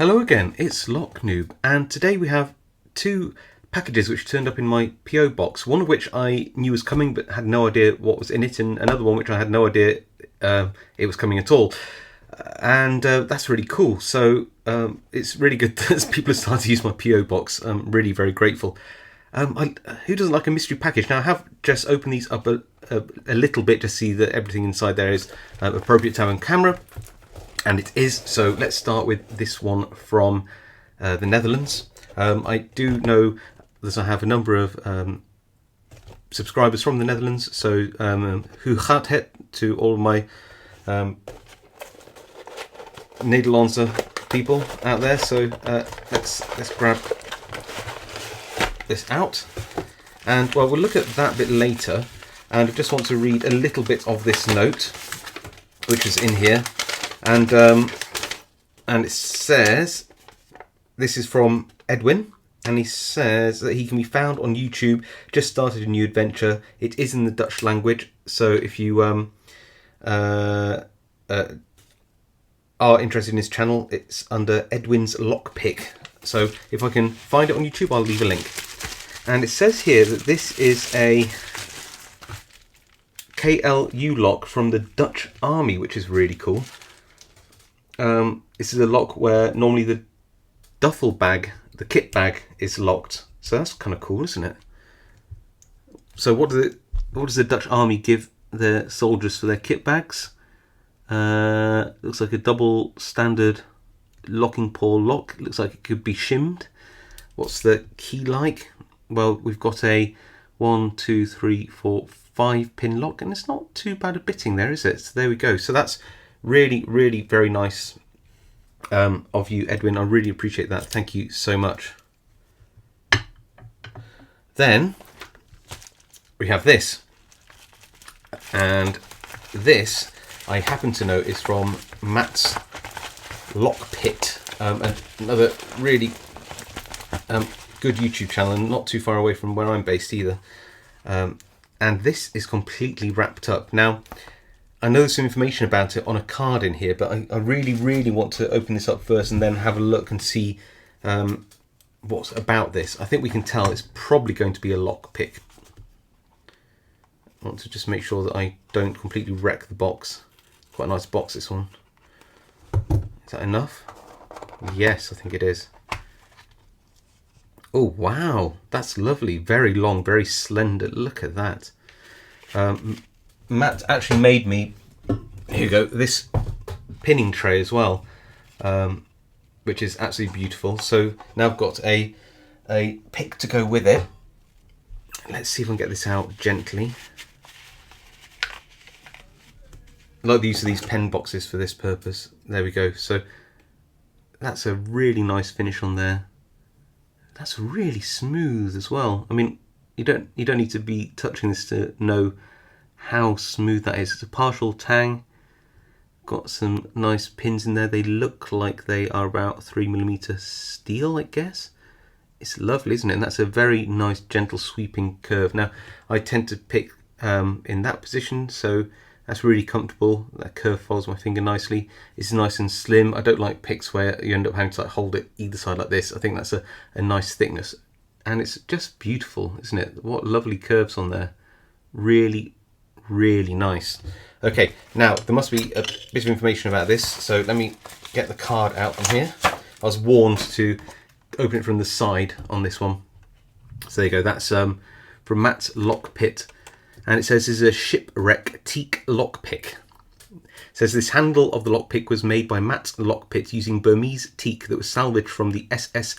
Hello again, it's Noob, and today we have two packages which turned up in my PO box. One of which I knew was coming but had no idea what was in it, and another one which I had no idea it was coming at all. And that's really cool. So it's really good that people have started to use my PO box. I'm really very grateful. Who doesn't like a mystery package? Now I have just opened these up a little bit to see that everything inside there is appropriate to have on camera. And it is. So let's start with this one from the Netherlands. I do know that I have a number of subscribers from the Netherlands. So hoe gaat het to all of my Nederlandse people out there. So let's grab this out, and well, we'll look at that bit later. And I just want to read a little bit of this note, which is in here. And it says, this is from Edwin, and he says that he can be found on YouTube, just started a new adventure. It is in the Dutch language, so if you are interested in his channel, it's under Edwin's Lockpick. So if I can find it on YouTube, I'll leave a link. And it says here that this is a KLU lock from the Dutch Army, which is really cool. This is a lock where normally the duffel bag, the kit bag, is locked. So that's kind of cool, isn't it? So what does the Dutch Army give their soldiers for their kit bags? Looks like a double standard locking pawl lock. It looks like it could be shimmed. What's the key like? Well, we've got a 1, 2, 3, 4, 5 pin lock, and it's not too bad a bitting there, is it? So there we go. So that's really, really very nice of you, Edwin. I really appreciate that. Thank you so much. Then we have this, and this I happen to know is from Matt's Lock Pit, and another really good YouTube channel, and not too far away from where I'm based either. And this is completely wrapped up. Now, I know there's some information about it on a card in here, but I really, really want to open this up first and then have a look and see what's about this. I think we can tell it's probably going to be a lockpick. I want to just make sure that I don't completely wreck the box. Quite a nice box, this one. Is that enough? Yes, I think it is. Oh, wow. That's lovely. Very long, very slender. Look at that. Matt actually made me, here you go, this pinning tray as well, which is absolutely beautiful. So now I've got a pick to go with it. Let's see if I can get this out gently. I like the use of these pen boxes for this purpose. There we go. So that's a really nice finish on there. That's really smooth as well. I mean, you don't need to be touching this to know how smooth that is. It's a partial tang. Got some nice pins in there. They look like they are about 3mm steel, I guess. It's lovely, isn't it? And that's a very nice, gentle, sweeping curve. Now, I tend to pick in that position, so that's really comfortable. That curve follows my finger nicely. It's nice and slim. I don't like picks where you end up having to like hold it either side like this. I think that's a nice thickness. And it's just beautiful, isn't it? What lovely curves on there. Really, really nice. Okay, now there must be a bit of information about this, so let me get the card out from here. I was warned to open it from the side on this one. So there you go, that's from Matt's Lock Pit, and it says this is a shipwreck teak lockpick. It says this handle of the lockpick was made by Matt's Lock Pit using Burmese teak that was salvaged from the SS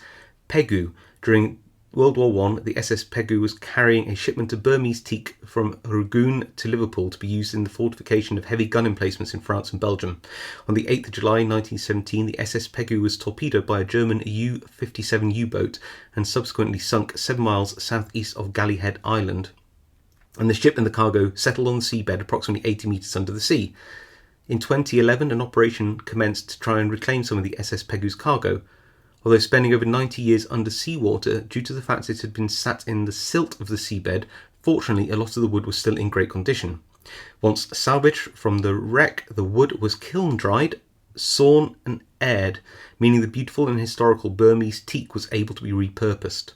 Pegu during World War I. The SS Pegu was carrying a shipment of Burmese teak from Rangoon to Liverpool to be used in the fortification of heavy gun emplacements in France and Belgium. On the 8th of July 1917, the SS Pegu was torpedoed by a German U-57 U-boat and subsequently sunk 7 miles southeast of Gallyhead Island. And the ship and the cargo settled on the seabed approximately 80 metres under the sea. In 2011, an operation commenced to try and reclaim some of the SS Pegu's cargo. Although spending over 90 years under seawater, due to the fact it had been sat in the silt of the seabed, fortunately a lot of the wood was still in great condition. Once salvaged from the wreck, the wood was kiln dried sawn and aired, meaning the beautiful and historical Burmese teak was able to be repurposed.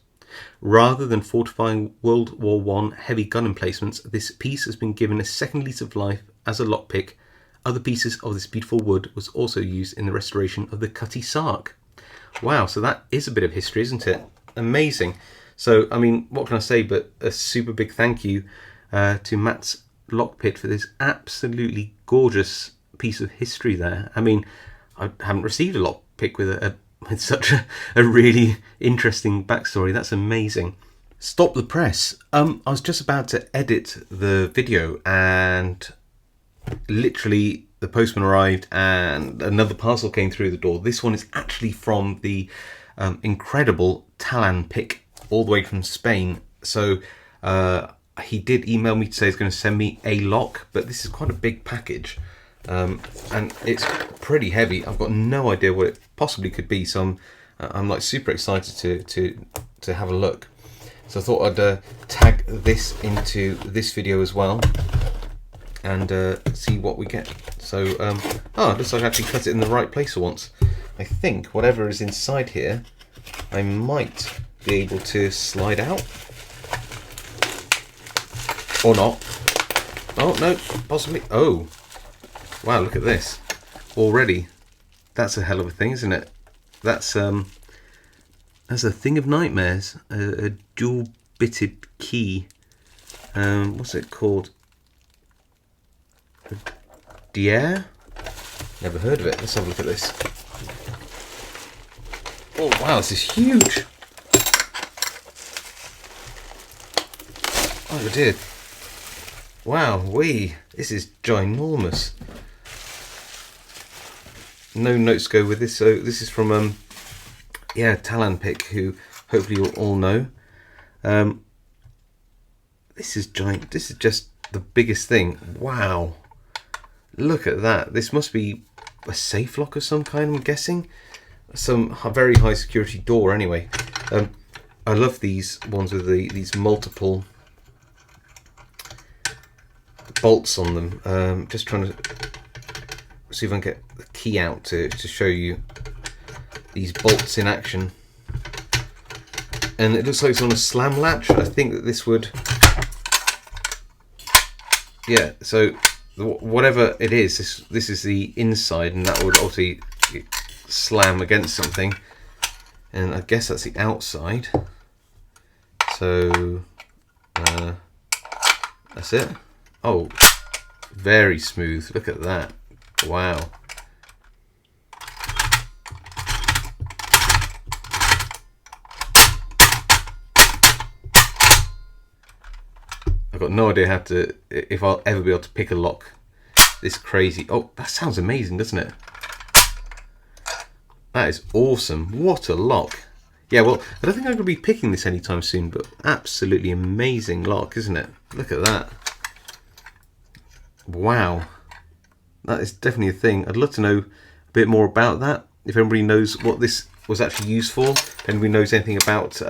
Rather than fortifying World War I heavy gun emplacements, this piece has been given a second lease of life as a lockpick. Other pieces of this beautiful wood was also used in the restoration of the Cutty Sark. Wow, so that is a bit of history, isn't it? Amazing. So, I mean, what can I say but a super big thank you to Matt's Lockpit for this absolutely gorgeous piece of history there. I mean, I haven't received a lockpick with such a really interesting backstory. That's amazing. Stop the press. I was just about to edit the video and literally the postman arrived and another parcel came through the door. This one is actually from the incredible Talan pick all the way from Spain. So he did email me to say he's going to send me a lock, but this is quite a big package. And it's pretty heavy. I've got no idea what it possibly could be, so I'm like super excited to have a look. So I thought I'd tag this into this video as well and see what we get. So it looks like I actually cut it in the right place for once. I think whatever is inside here I might be able to slide out or not. Oh no, possibly. Oh wow, look at this already. That's a hell of a thing, isn't it? That's a thing of nightmares. A dual bitted key. What's it called? Dier? Never heard of it. Let's have a look at this. Oh wow, this is huge. Oh dear. Wow, this is ginormous. No notes go with this, so this is from Talan Pick, who hopefully you'll all know. This is giant. This is just the biggest thing. Wow, look at that. This must be a safe lock of some kind, I'm guessing. Some very high security door anyway. I love these ones with these multiple bolts on them. Just trying to see if I can get the key out to show you these bolts in action. And it looks like it's on a slam latch. I think that this would, yeah, so whatever it is, this is the inside, and that would obviously slam against something, and I guess that's the outside. So that's it. Oh, very smooth. Look at that. Wow. I've got no idea if I'll ever be able to pick a lock this crazy. Oh, that sounds amazing, doesn't it? That is awesome. What a lock. Yeah, well, I don't think I'm going to be picking this anytime soon, but absolutely amazing lock, isn't it? Look at that. Wow. That is definitely a thing. I'd love to know a bit more about that. If anybody knows what this was actually used for, if anybody knows anything about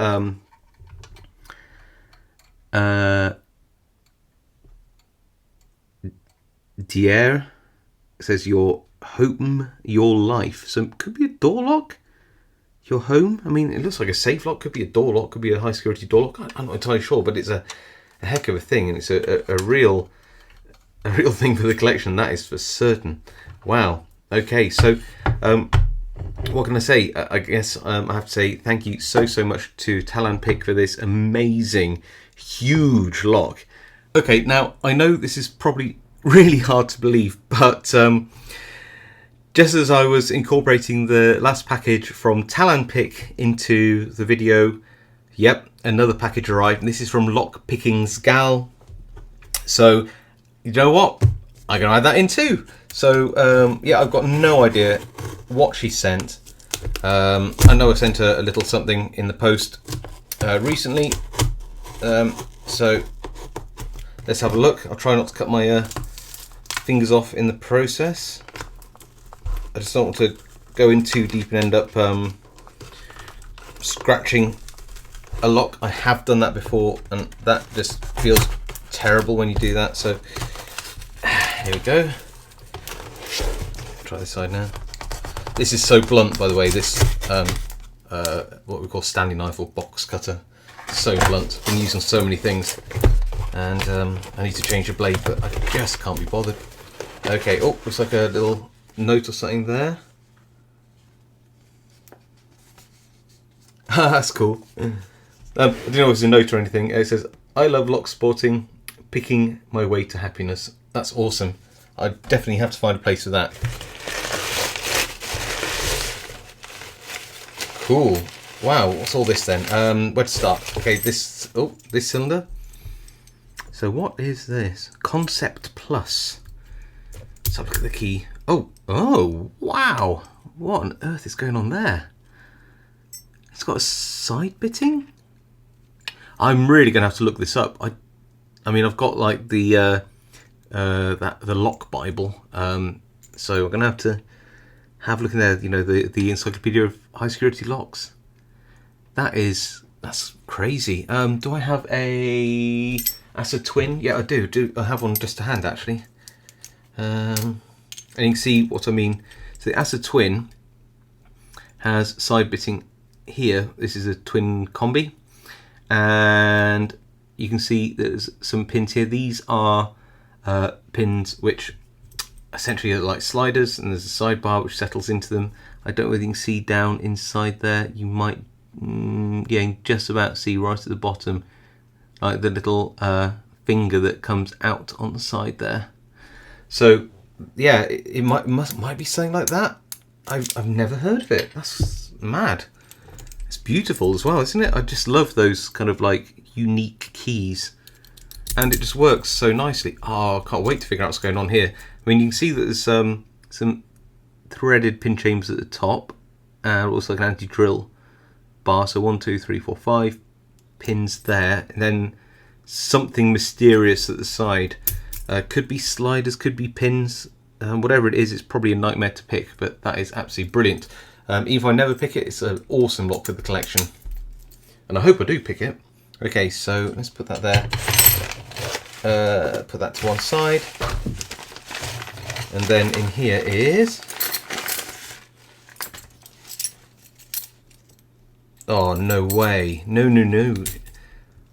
Dier, it says your home, your life. So it could be a door lock. Your home. I mean, it looks like a safe lock. Could be a door lock. Could be a high security door lock. I'm not entirely sure, but it's a heck of a thing, and it's a real thing for the collection. That is for certain. Wow. Okay, so what can I say? I guess I have to say thank you so much to Talan Pick for this amazing, huge lock. Okay, now I know this is probably really hard to believe, but just as I was incorporating the last package from Talan Pick into the video, yep, another package arrived, and this is from Lock Pickings Gal. So you know what? I'm gonna add that in too. So yeah, I've got no idea what she sent. I know I sent her a little something in the post recently. So let's have a look. I'll try not to cut my fingers off in the process. I just don't want to go in too deep and end up scratching a lock. I have done that before, and that just feels terrible when you do that. So here we go. Try this side now. This is so blunt, by the way, this what we call Stanley knife or box cutter. So blunt, been used on so many things. And I need to change the blade, but I just can't be bothered. Okay, oh, looks like a little note or something there. That's cool. I don't know if it's a note or anything. It says, "I love lock sporting, picking my way to happiness." That's awesome. I definitely have to find a place for that. Cool. Wow, what's all this then? Where to start? Okay, this cylinder. So what is this? Concept Plus. Let's have a look at the key. Oh, wow. What on earth is going on there? It's got a side bitting? I'm really going to have to look this up. I mean, I've got like the lock Bible. So we're going to have a look in there, you know, the Encyclopedia of High Security Locks. That's crazy. Do I have a Asa Twin? Yeah, I do. I have one just to hand, actually. And you can see what I mean. So the Asa Twin has side bitting here. This is a twin combi. And you can see there's some pins here. These are pins which essentially are like sliders, and there's a sidebar which settles into them. I don't know whether you can see down inside there. You might, yeah, you can just about see right at the bottom, like the little finger that comes out on the side there. So yeah, it might be something like that. I've never heard of it. That's mad. It's beautiful as well, isn't it? I just love those kind of like unique keys, and it just works so nicely. Oh, I can't wait to figure out what's going on here. I mean, you can see that there's some threaded pin chambers at the top, and also like an anti-drill bar. So 1, 2, 3, 4, 5 pins there, and then something mysterious at the side. Could be sliders, could be pins, whatever it is. It's probably a nightmare to pick, but that is absolutely brilliant. Even if I never pick it, it's an awesome lock for the collection, and I hope I do pick it. Okay, so let's put that there. Put that to one side, and then in here is, oh no way, no.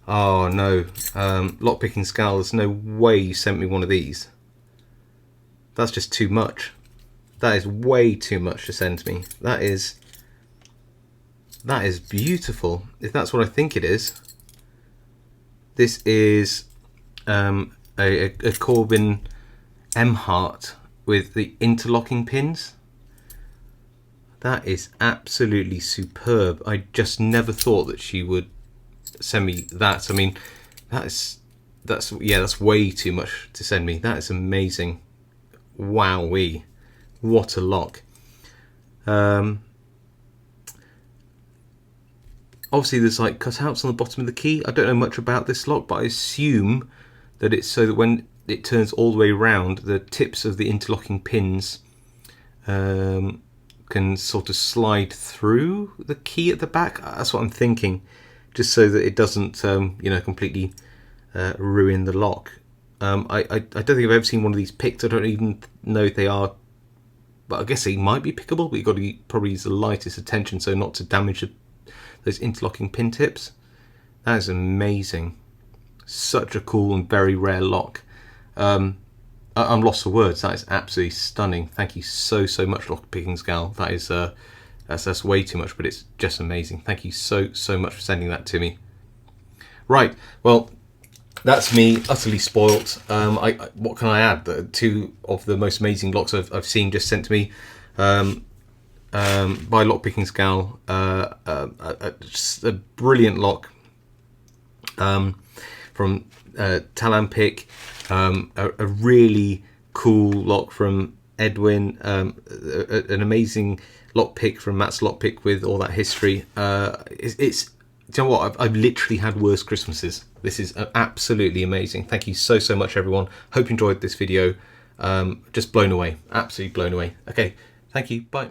Oh no, lockpicking scowl, there's no way you sent me one of these. That's just too much. That is way too much to send me. That is beautiful, if that's what I think it is. This is a Corbin M Heart with the interlocking pins. That is absolutely superb. I just never thought that she would send me that. I mean, that's way too much to send me. That is amazing. Wowee, what a lock. Obviously there's like cutouts on the bottom of the key. I don't know much about this lock, but I assume that it's so that when it turns all the way around, the tips of the interlocking pins can sort of slide through the key at the back. That's what I'm thinking, just so that it doesn't you know, completely ruin the lock. I don't think I've ever seen one of these picked. I don't even know if they are, but I guess they might be pickable, but you've got to probably use the lightest attention so not to damage those interlocking pin tips. That is amazing. Such a cool and very rare lock. I'm lost for words. That is absolutely stunning. Thank you so much, Lock Picking Scowl. That is that's way too much, but it's just amazing. Thank you so much for sending that to me. Right, well, that's me utterly spoilt. What can I add? Two of the most amazing locks I've seen just sent to me by Lockpicking Scowl. Just a brilliant lock from Talan Pick. A really cool lock from Edwin. An amazing lock pick from Matt's Lockpick with all that history. It's do you know what? I've literally had worse Christmases. This is absolutely amazing. Thank you so much, everyone. Hope you enjoyed this video. Just blown away. Absolutely blown away. Okay, thank you. Bye.